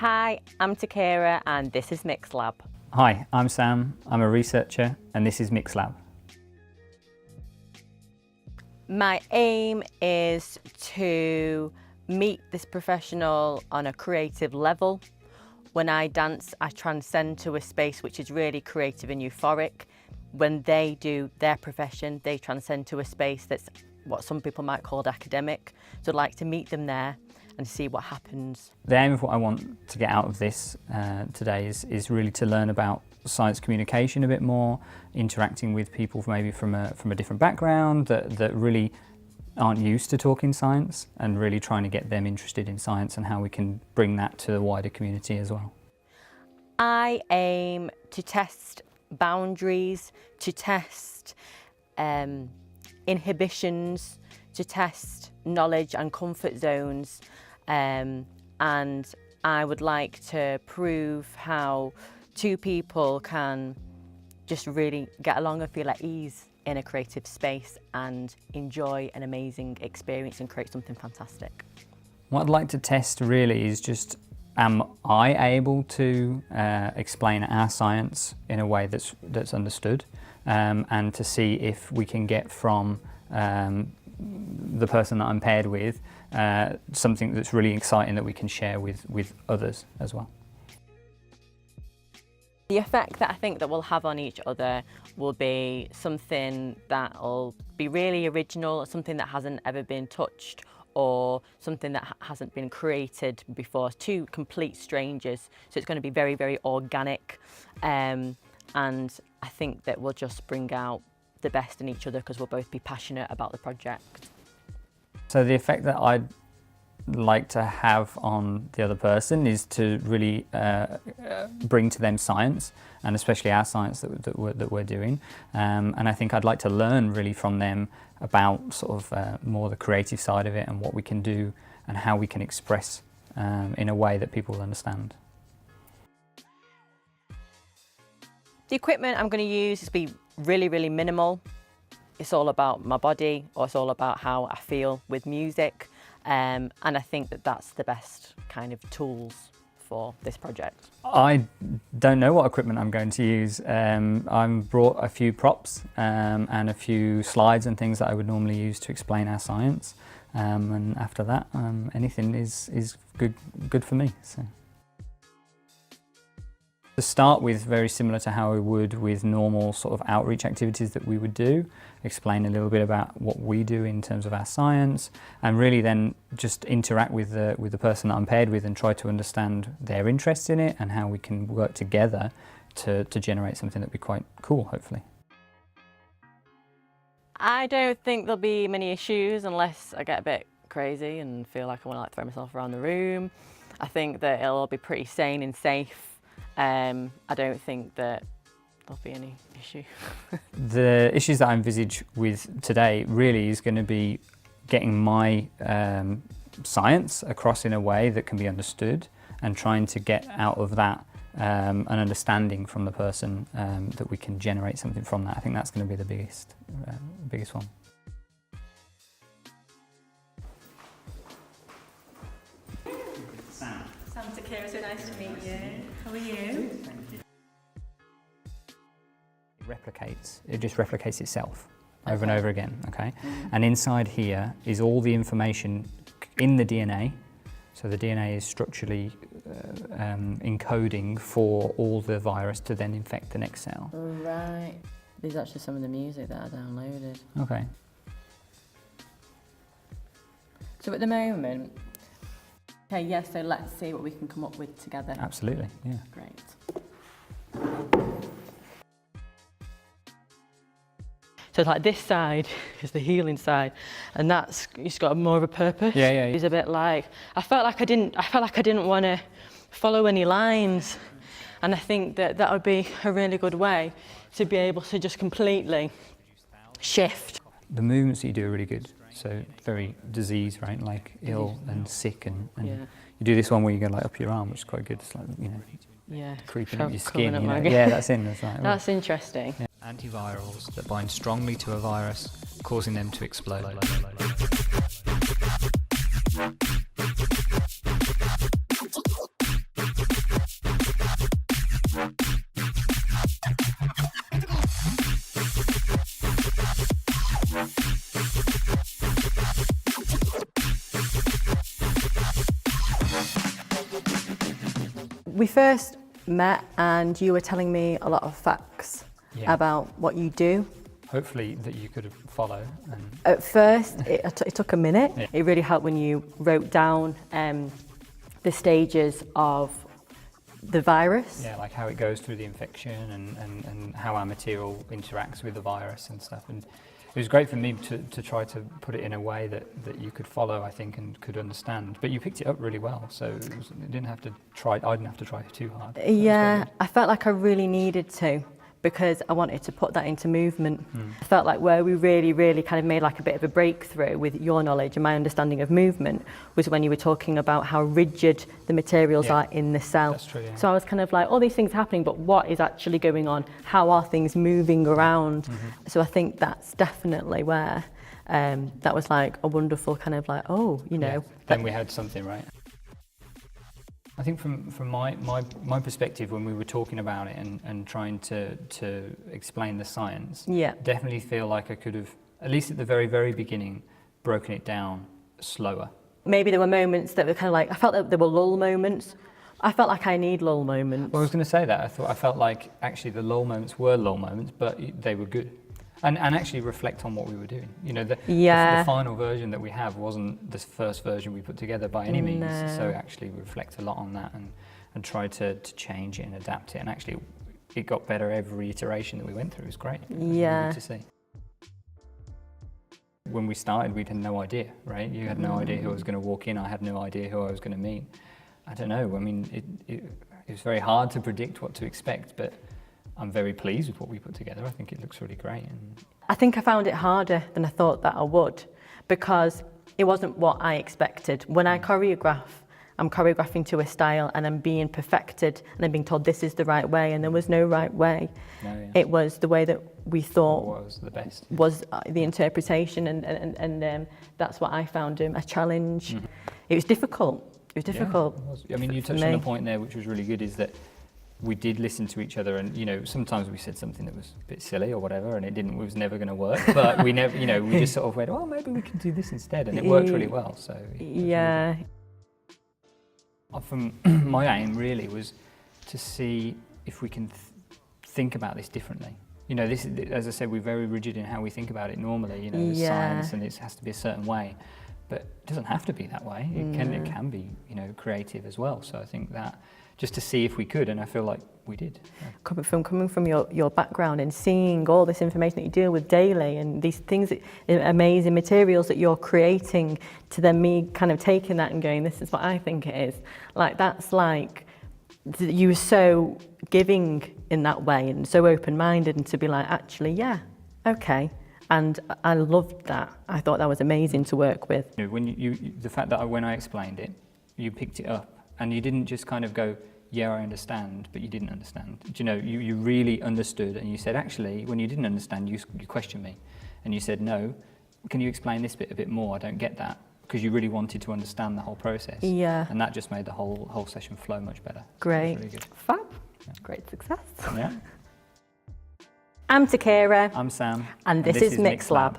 Hi, I'm Tikira and this is MixLab. Hi, I'm Sam, I'm a researcher and this is MixLab. My aim is to meet this professional on a creative level. When I dance, I transcend to a space which is really creative and euphoric. When they do their profession, they transcend to a space that's what some people might call academic. So I'd like to meet them there and see what happens. The aim of what I want to get out of this today is really to learn about science communication a bit more, interacting with people maybe from a different background that really aren't used to talking science, and really trying to get them interested in science and how we can bring that to the wider community as well. I aim to test boundaries, to test inhibitions, to test knowledge and comfort zones, and I would like to prove how two people can just really get along and feel at ease in a creative space and enjoy an amazing experience and create something fantastic. What I'd like to test really is just, am I able to explain our science in a way that's understood, and to see if we can get from the person that I'm paired with something that's really exciting that we can share with others as well. The effect that I think that we'll have on each other will be something that will be really original, something that hasn't ever been touched, or something that hasn't been created before. Two complete strangers, so it's going to be very, very organic, and I think that we'll just bring out the best in each other because we'll both be passionate about the project. So the effect that I'd like to have on the other person is to really bring to them science, and especially our science that we're doing, and I think I'd like to learn really from them about sort of more the creative side of it and what we can do and how we can express in a way that people will understand. The equipment I'm going to use is be really, really minimal. It's all about my body, or it's all about how I feel with music. And I think that that's the best kind of tools for this project. I don't know what equipment I'm going to use. I've brought a few props and a few slides and things that I would normally use to explain our science. And after that, anything is good for me. So. To start with, very similar to how we would with normal sort of outreach activities that we would do, explain a little bit about what we do in terms of our science, and really then just interact with the person that I'm paired with and try to understand their interest in it and how we can work together to generate something that'd be quite cool, hopefully. I don't think there'll be many issues unless I get a bit crazy and feel like I want to throw myself around the room. I think that it'll be pretty sane and safe. I don't think that there'll be any issue. The issues that I envisage with today really is going to be getting my science across in a way that can be understood, and trying to get out of that an understanding from the person that we can generate something from that. I think that's going to be the biggest one. Sam, Tikira, so nice to meet you. How are you? Thank you. It just replicates itself over and over again, okay? And inside here is all the information in the DNA. So the DNA is structurally encoding for all the virus to then infect the next cell. Right. These are actually some of the music that I downloaded. Okay. So at the moment, okay, yes, so let's see what we can come up with together. Absolutely, yeah. Great. So like this side is the healing side, and it's got more of a purpose. Yeah. It's a bit like I felt like I didn't want to follow any lines, and I think that would be a really good way to be able to just completely shift. The movements that you do are really good. So very disease, right? Like ill and sick, and yeah. You do this one where you go like up your arm, which is quite good. It's like, you know, yeah, creeping up your skin. Up you know? Yeah, that's in. That's right. That's interesting. Yeah. Antivirals that bind strongly to a virus, causing them to explode. we first met and you were telling me a lot of facts about what you do. Hopefully that you could follow. And At first, it took a minute. Yeah. It really helped when you wrote down the stages of the virus. yeah, like how it goes through the infection and how our material interacts with the virus and stuff. And it was great for me to try to put it in a way that you could follow, I think, and could understand. But you picked it up really well, so I didn't have to try too hard. So Yeah, I felt like I really needed to, because I wanted to put that into movement. I felt like where we really kind of made like a bit of a breakthrough with your knowledge and my understanding of movement was when you were talking about how rigid the materials are in the cell. That's true, yeah. So I was kind of like, all these things happening, but what is actually going on? How are things moving around? So I think that's definitely where that was like a wonderful kind of like, oh, you know. Then we had something, right? I think from my perspective, when we were talking about it and trying to explain the science, definitely feel like I could have, at least at the very beginning, broken it down slower. Maybe there were moments that were kind of like, I felt that there were lull moments. I felt like I need lull moments. Well, I was going to say that. I felt like actually the lull moments were lull moments, but they were good. And actually reflect on what we were doing. You know, the final version that we have wasn't the first version we put together by any means. So actually we reflect a lot on that and try to change it and adapt it. And actually it got better every iteration that we went through. It was great. It was really good to see. When we started, we had no idea, right? You had no idea who I was going to walk in. I had no idea who I was going to meet. I don't know. I mean, it was very hard to predict what to expect, but I'm very pleased with what we put together. I think it looks really great. I think I found it harder than I thought that I would, because it wasn't what I expected. When I choreograph, I'm choreographing to a style and I'm being perfected and I'm being told this is the right way, and there was no right way. It was the way that we thought was the best. Was the interpretation, and that's what I found a challenge. It was difficult. It was difficult. Yeah, it was. I mean, you touched on a point there which was really good, is that we did listen to each other, and you know, sometimes we said something that was a bit silly or whatever, and it was never going to work. But we never, you know, we just sort of went, oh, maybe we can do this instead, and it worked really well. So yeah. From my aim really was to see if we can think about this differently. You know, this, as I said, we're very rigid in how we think about it normally. You know, there's science, and it has to be a certain way, but it doesn't have to be that way. It can be, you know, creative as well. So I think that, just to see if we could, and I feel like we did. Coming from your background and seeing all this information that you deal with daily, and these things, amazing materials that you're creating, to then me kind of taking that and going, this is what I think it is. Like, that's like, you were so giving in that way and so open-minded, and to be like, actually, yeah, okay. And I loved that. I thought that was amazing to work with. You know, when the fact that when I explained it, you picked it up, and you didn't just kind of go, yeah, I understand, but you didn't understand. You know, you really understood, and you said, actually, when you didn't understand, you questioned me. And you said, no, can you explain this bit a bit more? I don't get that. Because you really wanted to understand the whole process. Yeah. And that just made the whole session flow much better. Great. Really good. Fab. Yeah. Great success. Yeah. I'm Tikira. I'm Sam. And this is MixLab.